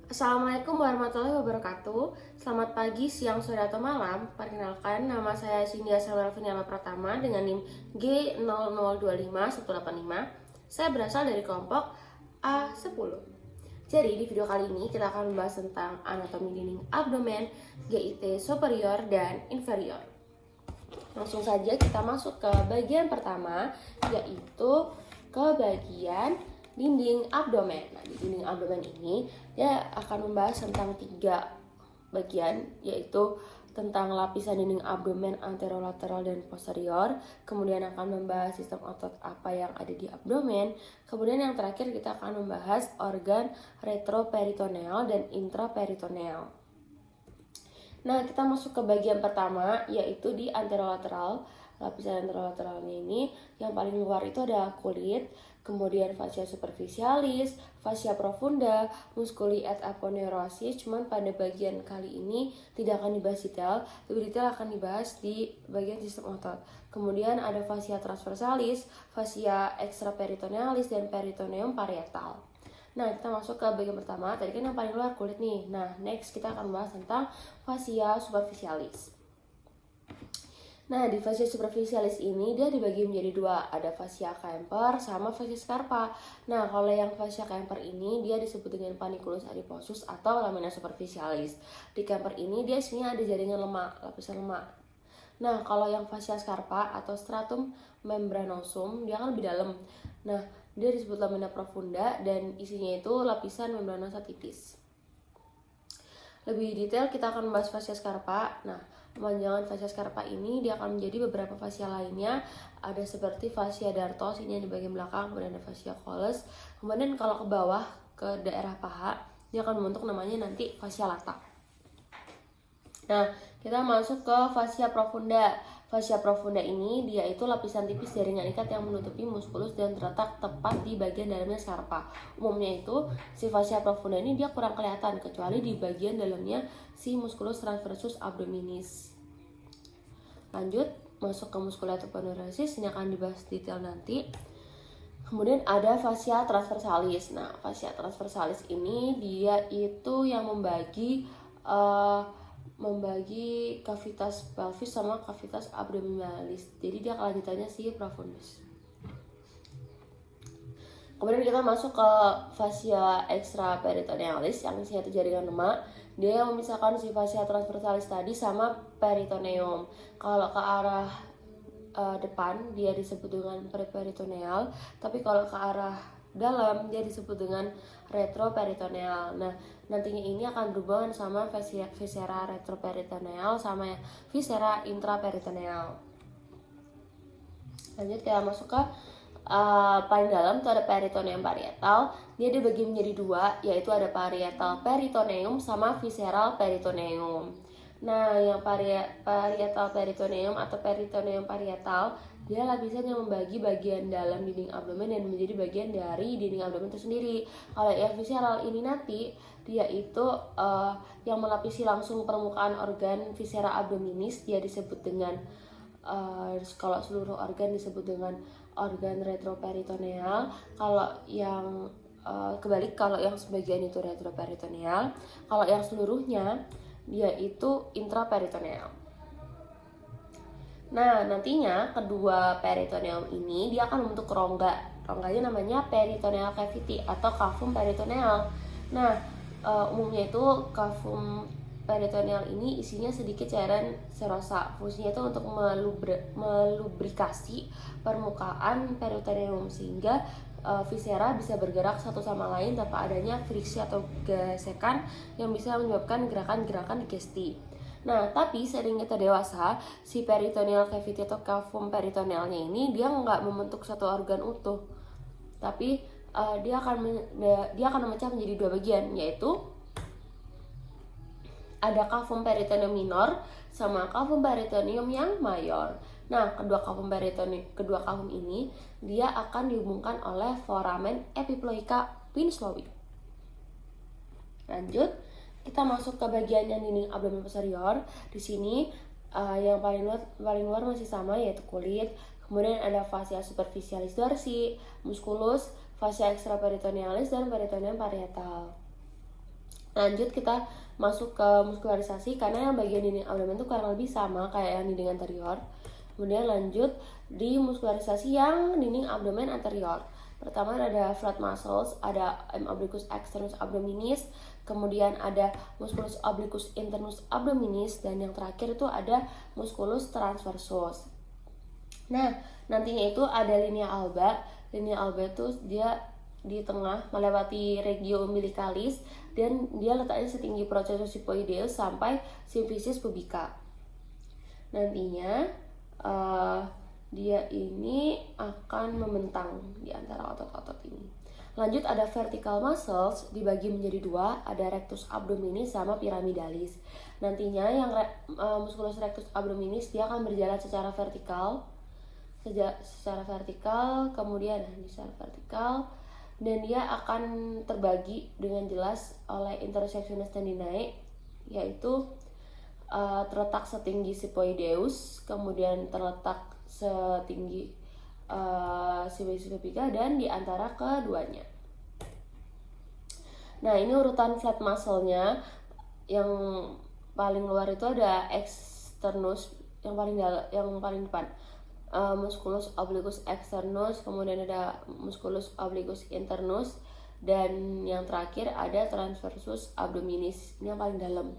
Assalamualaikum warahmatullahi wabarakatuh. Selamat pagi, siang, sore, atau malam. Perkenalkan, nama saya Cynthia Selvalviniala Pratama dengan NIM G0025185. Saya berasal dari kelompok A10. Jadi di video kali ini kita akan membahas tentang anatomi dinding abdomen, GIT superior dan inferior. Langsung saja kita masuk ke bagian pertama, yaitu ke bagian dinding abdomen. Nah, di dinding abdomen ini dia akan membahas tentang 3 bagian, yaitu tentang lapisan dinding abdomen anterolateral dan posterior, kemudian akan membahas sistem otot apa yang ada di abdomen, kemudian yang terakhir kita akan membahas organ retroperitoneal dan intraperitoneal. Nah, kita masuk ke bagian pertama, yaitu di anterolateral. Lapisan anterolateralnya ini yang paling luar itu ada kulit, kemudian fascia superficialis, fascia profunda, musculi et aponeurosis. Cuman pada bagian kali ini tidak akan dibahas detail, lebih detail akan dibahas di bagian sistem otot. Kemudian ada fascia transversalis, fascia extraperitonealis, dan peritoneum parietal. Nah, kita masuk ke bagian pertama. Tadi kan yang paling luar kulit nih. Nah, next kita akan bahas tentang fascia superficialis. Nah, di fascia superficialis ini dia dibagi menjadi 2, ada fascia Kemper sama fascia scarpa. Nah, kalau yang fascia Kemper ini dia disebut dengan panniculus adiposus atau lamina superficialis. Di Kemper ini dia isinya ada jaringan lemak, lapisan lemak. Nah, kalau yang fascia scarpa atau stratum membranosum dia kan lebih dalam. Nah, dia disebut lamina profunda dan isinya itu lapisan membranosa tipis. Lebih detail kita akan membahas fascia scarpa. Nah, pemanjangan fascia scarpa ini dia akan menjadi beberapa fascia lainnya. Ada seperti fascia dartos, ini yang di bagian belakang, kemudian ada fascia colles. Kemudian kalau ke bawah ke daerah paha, dia akan membentuk namanya nanti fascia lata. Nah, kita masuk ke fascia profunda. Fascia profunda ini dia itu lapisan tipis jaringan ikat yang menutupi muskulus dan terletak tepat di bagian dalamnya scarpa. Umumnya itu si fascia profunda ini dia kurang kelihatan kecuali di bagian dalamnya si musculus transversus abdominis. Lanjut masuk ke musculus aponeurosis, ini akan dibahas detail nanti. Kemudian ada fascia transversalis. Nah, fascia transversalis ini dia itu yang membagi kavitas pelvis sama kavitas abdominalis. Jadi dia kelanjutannya si profundus. Kemudian kita masuk ke fascia extraperitonealis yang isinya itu jaringan lemak. Dia yang memisahkan si fascia transversalis tadi sama peritoneum. Kalau ke arah depan dia disebut dengan preperitoneal, tapi kalau ke arah dalam dia disebut dengan retroperitoneal. Nah, nantinya ini akan berhubungan sama viscera retroperitoneal sama viscera intraperitoneal. Lanjut kita masuk ke paling dalam itu ada peritoneum parietal. Dia dibagi menjadi 2, yaitu ada parietal peritoneum sama visceral peritoneum. Nah, yang parietal peritoneum atau peritoneum parietal dia lapisan yang membagi bagian dalam dinding abdomen dan menjadi bagian dari dinding abdomen itu sendiri. Kalau yang visceral ini nanti dia itu yang melapisi langsung permukaan organ viscera abdominis, dia disebut dengan kalau seluruh organ disebut dengan organ retroperitoneal. Kalau yang kebalik, kalau yang sebagian itu retroperitoneal, kalau yang seluruhnya dia itu intraperitoneal. Nah, nantinya kedua peritoneum ini dia akan membentuk rongga. Rongganya namanya peritoneal cavity atau cavum peritoneal. Nah, umumnya itu cavum peritoneal ini isinya sedikit cairan serosa. Fungsinya itu untuk melubrikasi permukaan peritoneum sehingga viscera bisa bergerak satu sama lain tanpa adanya friksi atau gesekan yang bisa menyebabkan gerakan-gerakan digesti. Nah, tapi seiring kita dewasa, si peritoneal cavity atau cavum peritonealnya ini dia nggak membentuk satu organ utuh, tapi dia akan memecah menjadi 2 bagian, yaitu ada cavum peritoneum minor sama cavum peritoneum yang mayor. Nah, kedua cavum ini dia akan dihubungkan oleh foramen epiploica Winslowi. Lanjut, kita masuk ke bagian yang dinding abdomen posterior. Di sini yang paling luar masih sama, yaitu kulit. Kemudian ada fascia superficialis dorsi, musculus, fascia extraperitonealis, dan peritoneum parietal. Lanjut kita masuk ke muskularisasi, karena yang bagian dinding abdomen itu kurang lebih sama kayak yang dinding anterior. Kemudian lanjut di muskularisasi yang dinding abdomen anterior. Pertama ada flat muscles, ada M. obliquus externus abdominis, kemudian ada musculus obliquus internus abdominis, dan yang terakhir itu ada musculus transversus. Nah, nantinya itu ada linea alba. Linea alba itu dia di tengah melewati regio umbilicalis dan dia letaknya setinggi processus hypoideus sampai symphysis pubica. Nantinya dia ini akan membentang di antara otot-otot ini. Lanjut ada vertical muscles, dibagi menjadi dua, ada rectus abdominis sama pyramidalis. Nantinya yang musculus rectus abdominis dia akan berjalan secara vertikal, kemudian secara vertikal, dan dia akan terbagi dengan jelas oleh intersectionis tendinae, yaitu terletak setinggi sipoideus, kemudian terletak setinggi symphysis pubica, dan di antara keduanya. Nah, ini urutan flat muscle-nya. Yang paling luar itu ada externus, yang paling depan. Musculus obliquus externus, kemudian ada musculus obliquus internus, dan yang terakhir ada transversus abdominis, ini yang paling dalam.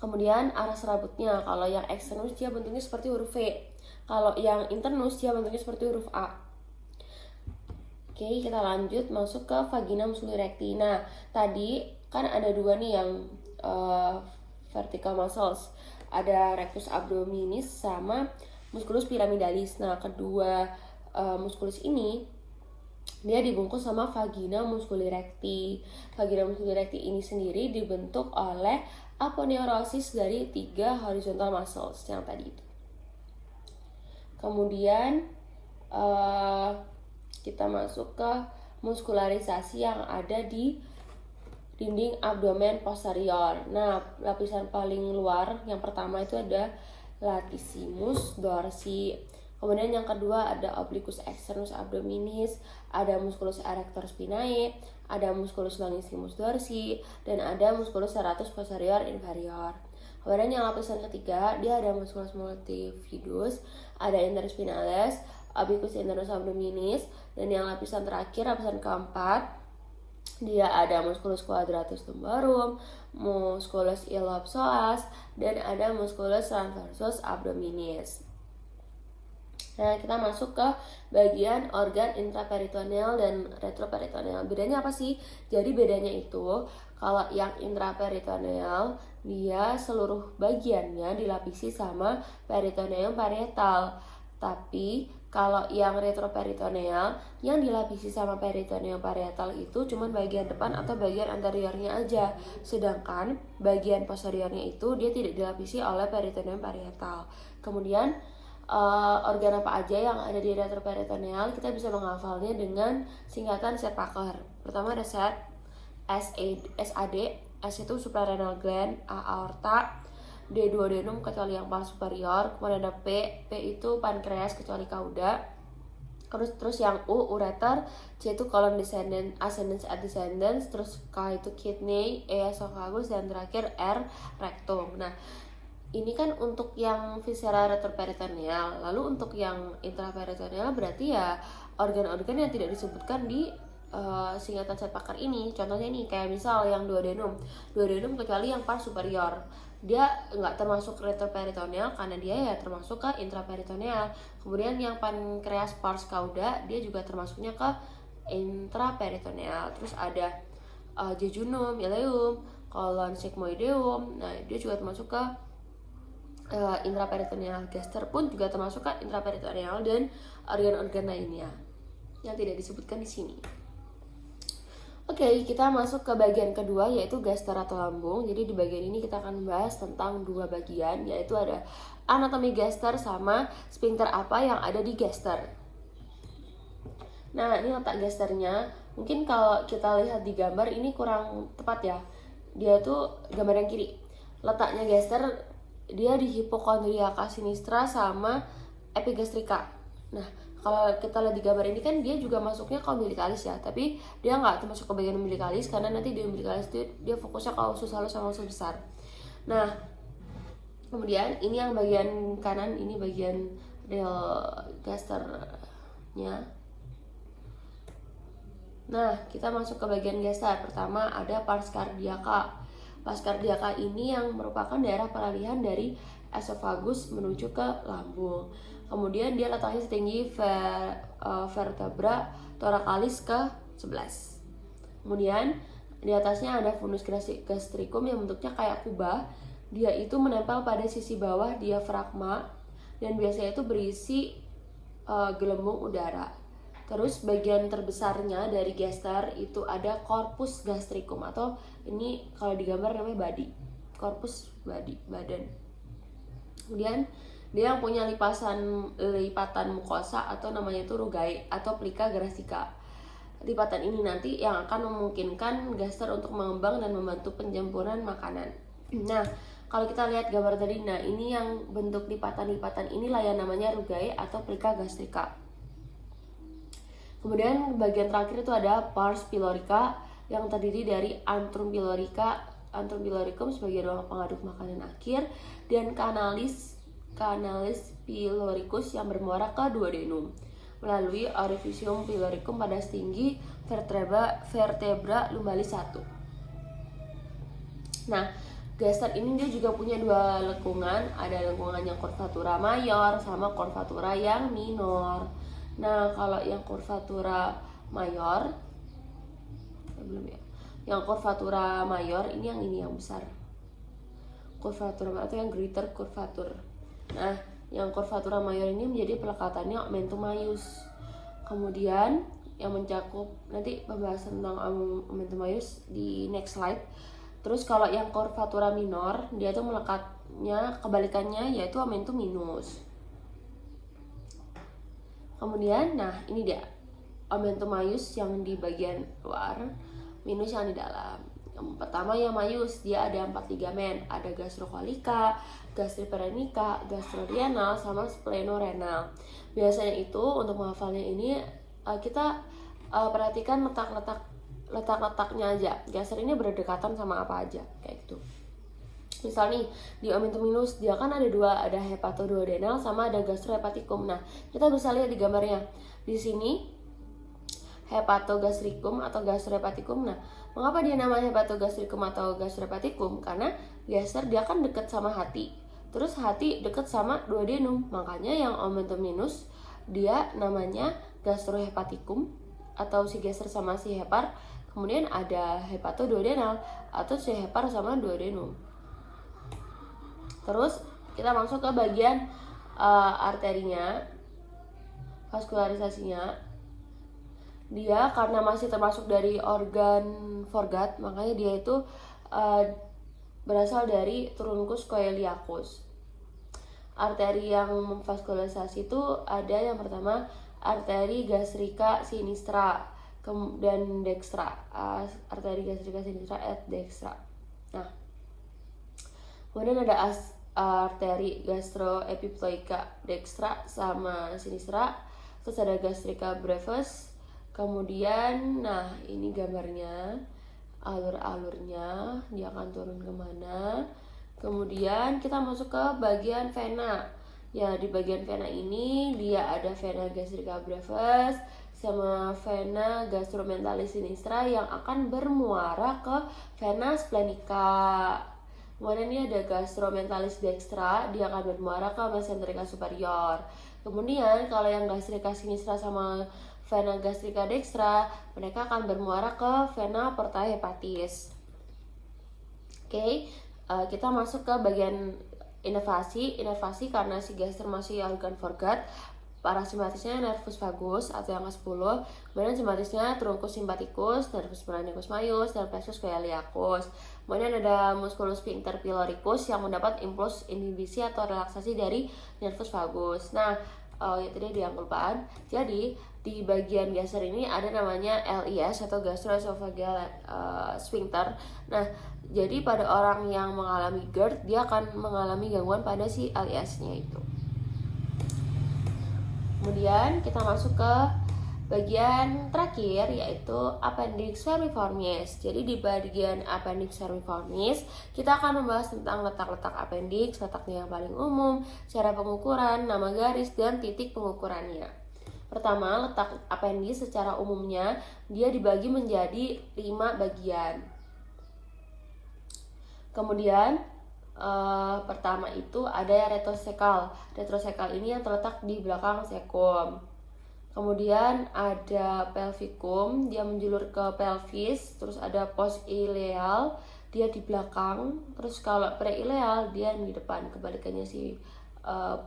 Kemudian arah serabutnya, kalau yang externus dia bentuknya seperti huruf V, kalau yang internus dia bentuknya seperti huruf A. Oke, kita lanjut masuk ke vagina musculi recti. Nah, tadi kan ada dua nih yang vertical muscles, ada rectus abdominis sama musculus pyramidalis. Nah, kedua musculus ini dia dibungkus sama vagina musculi recti. Vagina musculi recti ini sendiri dibentuk oleh aponeurosis dari 3 horizontal muscles yang tadi itu. Kemudian kita masuk ke muskularisasi yang ada di dinding abdomen posterior. Nah, lapisan paling luar yang pertama itu ada latissimus dorsi. Kemudian yang kedua ada obliquus externus abdominis, ada musculus erector spinae, ada musculus longissimus dorsi, dan ada musculus serratus posterior inferior. Kemudian yang lapisan ketiga dia ada musculus multifidus, ada interspinalis, obliquus internus abdominis, dan yang lapisan terakhir, lapisan keempat, dia ada musculus quadratus lumborum, musculus iliopsoas, dan ada musculus transversus abdominis. Nah, kita masuk ke bagian organ intraperitoneal dan retroperitoneal. Bedanya apa sih? Jadi bedanya itu kalau yang intraperitoneal dia seluruh bagiannya dilapisi sama peritoneum parietal. Tapi kalau yang retroperitoneal yang dilapisi sama peritoneum parietal itu cuma bagian depan atau bagian anteriornya aja. Sedangkan bagian posteriornya itu dia tidak dilapisi oleh peritoneum parietal. Kemudian organ apa aja yang ada di retroperitoneal kita bisa menghafalnya dengan singkatan Sedpacker. Pertama ada SAD, S itu suprarenal gland, A aorta, D duodenum kecuali yang paling superior, kemudian ada P itu pankreas kecuali kauda, terus yang U ureter, C itu colon descendant, ascendens and descendants, terus K itu kidney, E esophagus, dan terakhir R rectum. Nah, ini kan untuk yang viscera retroperitoneal. Lalu untuk yang intraperitoneal berarti ya organ-organ yang tidak disebutkan di singkatan Sedpacker ini. Contohnya nih kayak misal yang duodenum kecuali yang pars superior, dia nggak termasuk retroperitoneal karena dia ya termasuk ke intraperitoneal. Kemudian yang pankreas pars cauda dia juga termasuknya ke intraperitoneal. Terus ada jejunum, ileum, colon sigmoideum, nah dia juga termasuk ke intraperitoneal. Gaster pun juga termasuk ke intraperitoneal, dan organ-organ lainnya yang tidak disebutkan di sini. Oke, kita masuk ke bagian kedua yaitu gaster atau lambung. Jadi di bagian ini kita akan membahas tentang dua bagian, yaitu ada anatomi gaster sama sphincter apa yang ada di gaster. Nah, ini letak gasternya. Mungkin kalau kita lihat di gambar ini kurang tepat ya. Dia tuh gambar yang kiri. Letaknya gaster dia di hipokondriaka sinistra sama epigastrika. Nah, Kalau kita lihat di gambar ini kan dia juga masuknya ke umbilicalis ya, tapi dia nggak termasuk ke bagian umbilicalis karena nanti di umbilicalis itu dia fokusnya ke usus halus sama usus besar. Nah, kemudian ini yang bagian kanan, ini bagian real gasternya. Nah, kita masuk ke bagian gaster. Pertama ada pars cardiaca. Pars cardiaca ini yang merupakan daerah peralihan dari esophagus menuju ke lambung. Kemudian dia letaknya setinggi vertebra thoracalis ke-11. Kemudian di atasnya ada fundus gastricum yang bentuknya kayak kubah. Dia itu menempel pada sisi bawah diafragma dan biasanya itu berisi gelembung udara. Terus bagian terbesarnya dari gaster itu ada corpus gastricum, atau ini kalau digambar namanya body, corpus body, badan. Kemudian dia yang punya lipatan mukosa atau namanya itu rugae atau plica grasica. Lipatan ini nanti yang akan memungkinkan gaster untuk mengembang dan membantu pencemburan makanan. Nah, kalau kita lihat gambar tadi, nah ini yang bentuk lipatan-lipatan inilah yang namanya rugae atau plica gastrica. Kemudian bagian terakhir itu ada pars pylorica yang terdiri dari antrum pyloricum sebagai ruang pengaduk makanan akhir, dan canalis pyloricus yang bermuara ke duodenum melalui orificium pyloricum pada setinggi vertebra lumbalis 1. Nah, gaster ini dia juga punya dua lengkungan, ada lengkungan yang curvatura mayor sama curvatura yang minor. Nah, kalau yang curvatura mayor, yang curvatura mayor ini yang besar, curvatura atau yang greater curvature. Nah, yang curvatura mayor ini menjadi pelekatannya omentum maius. Kemudian yang mencakup nanti pembahasan tentang omentum maius di next slide. Terus kalau yang curvatura minor, dia tuh melekatnya kebalikannya, yaitu omentum minus. Kemudian, nah ini dia omentum maius yang di bagian luar, minus yang di dalam. Yang pertama yang maius, dia ada 4 ligamen, ada gastrocolica, gastriperenica, gastrorenal, sama splenorenal. Biasanya itu untuk menghafalnya ini kita perhatikan letak-letaknya aja. Gaster ini berdekatan sama apa aja, kayak gitu. Misal nih di omentum minus dia kan ada dua, ada hepatoduodenal sama ada gastrohepaticum. Nah, kita bisa lihat di gambarnya. Di sini hepatogastricum atau gastrohepaticum. Nah, mengapa dia namanya hepatogastricum atau gastrohepaticum? Karena gaster dia kan dekat sama hati. Terus hati dekat sama duodenum. Makanya yang omentum minus dia namanya gastrohepaticum atau si gaster sama si hepar. Kemudian ada hepatoduodenal atau si hepar sama duodenum. Terus kita masuk ke bagian arterinya, vaskularisasinya. Dia karena masih termasuk dari organ foregut, makanya dia itu berasal dari truncus coeliacus. Arteri yang memvaskularisasi itu ada yang pertama arteri gastrica sinistra dan dextra, arteri gastrica sinistra et dextra. Nah, kemudian ada arteri gastroepiploica dextra sama sinistra, terus ada gastrica brevis. Kemudian, nah ini gambarnya, alur-alurnya, dia akan turun kemana. Kemudian kita masuk ke bagian vena. Ya, di bagian vena ini dia ada vena gastrica brevis sama vena gastromentalis sinistra yang akan bermuara ke vena splenica. Kemudian ini ada gastromentalis dextra, dia akan bermuara ke mesenterica superior. Kemudian kalau yang gastrica sinistra sama vena gastrica dextra, mereka akan bermuara ke vena portae hepatis. Oke, kita masuk ke bagian inervasi. Inervasi karena si gaster masih organ foregut, parasimpatisnya nervus vagus atau yang ke-10, kemudian simpatisnya truncus sympathicus, nervus mechanicus maius, dan plexus coeliacus. Kemudian ada musculus sphincter pyloricus yang mendapat impuls inhibisi atau relaksasi dari nervus vagus. Nah, itu dia yang kelupaan. Jadi di bagian gaster ini ada namanya LES atau gastroesophageal sphincter. Nah, jadi pada orang yang mengalami GERD, dia akan mengalami gangguan pada si LES-nya itu. Kemudian kita masuk ke bagian terakhir, yaitu appendix vermiformis. Jadi di bagian appendix vermiformis kita akan membahas tentang letak-letak appendix, letaknya yang paling umum, cara pengukuran, nama garis, dan titik pengukurannya. Pertama, letak appendix secara umumnya dia dibagi menjadi 5 bagian. Kemudian pertama itu ada retrosekal. Retrosekal ini yang terletak di belakang sekum. Kemudian ada pelvikum, dia menjulur ke pelvis. Terus ada post ileal, dia di belakang. Terus kalau preileal dia di depan, kebalikannya si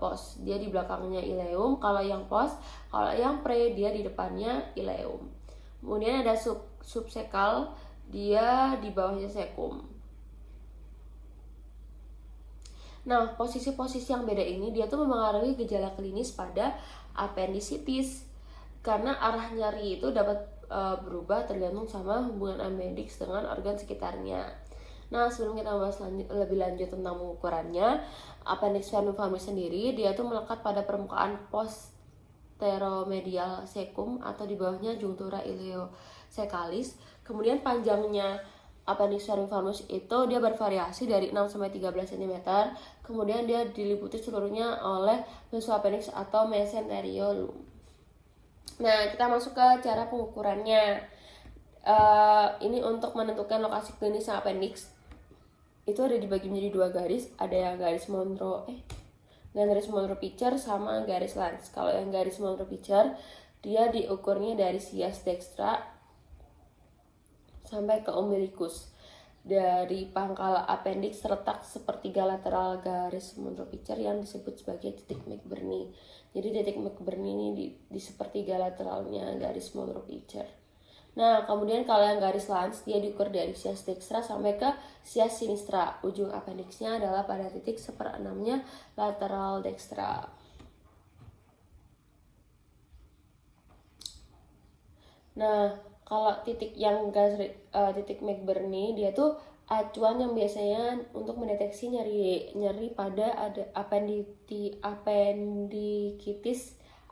post, dia di belakangnya ileum. Kalau yang post, kalau yang pre dia di depannya ileum. Kemudian ada subsekal, dia di bawahnya sekum. Nah, posisi-posisi yang beda ini dia tuh mempengaruhi gejala klinis pada appendicitis. Karena arah nyeri itu dapat berubah tergantung sama hubungan appendix dengan organ sekitarnya. Nah, sebelum kita membahas lebih lanjut tentang pengukurannya, appendix vermiformis sendiri dia tuh melekat pada permukaan posteromedial sekum atau di bawahnya junctura ileocecalis. Kemudian panjangnya appendix vermiformis itu dia bervariasi dari 6 sampai 13 cm. Kemudian dia diliputi seluruhnya oleh mesoappendix atau mesenteriolum. Nah, kita masuk ke cara pengukurannya. Ini untuk menentukan lokasi klinis appendix itu ada dibagi menjadi 2 garis. Ada yang garis Monro Pitcher sama garis Lanz. Kalau yang garis Monro Pitcher dia diukurnya dari sias dextra sampai ke umbilicus. Dari pangkal appendix terletak sepertiga lateral garis Monro Pitcher yang disebut sebagai titik McBurney. Jadi titik McBurney ini di sepertiga lateralnya garis Monro Pitcher. Nah, kemudian kalau yang garis Lanz dia diukur dari sias dextra sampai ke sias sinistra. Ujung appendixnya adalah pada titik 1/6-nya lateral dextra. Nah, kalau titik yang titik McBurney dia tuh acuan yang biasanya untuk mendeteksi nyeri pada ada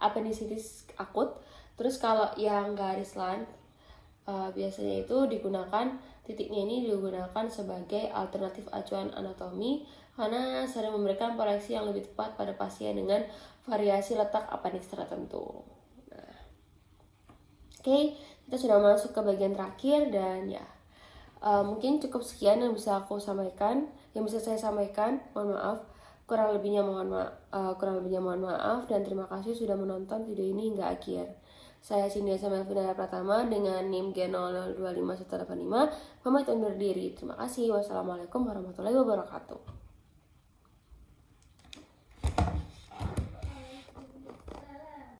appendicitis akut. Terus kalau yang garis Lanz biasanya itu titiknya ini digunakan sebagai alternatif acuan anatomi karena sering memberikan proyeksi yang lebih tepat pada pasien dengan variasi letak appendix tertentu. Nah, oke, kita sudah masuk ke bagian terakhir dan ya mungkin cukup sekian yang bisa saya sampaikan. Mohon maaf kurang lebihnya mohon maaf dan terima kasih sudah menonton video ini hingga akhir. Saya Cynthia Melvina Pratama dengan NIM G0025185 pamit undur diri. Terima kasih. Wassalamualaikum warahmatullahi wabarakatuh.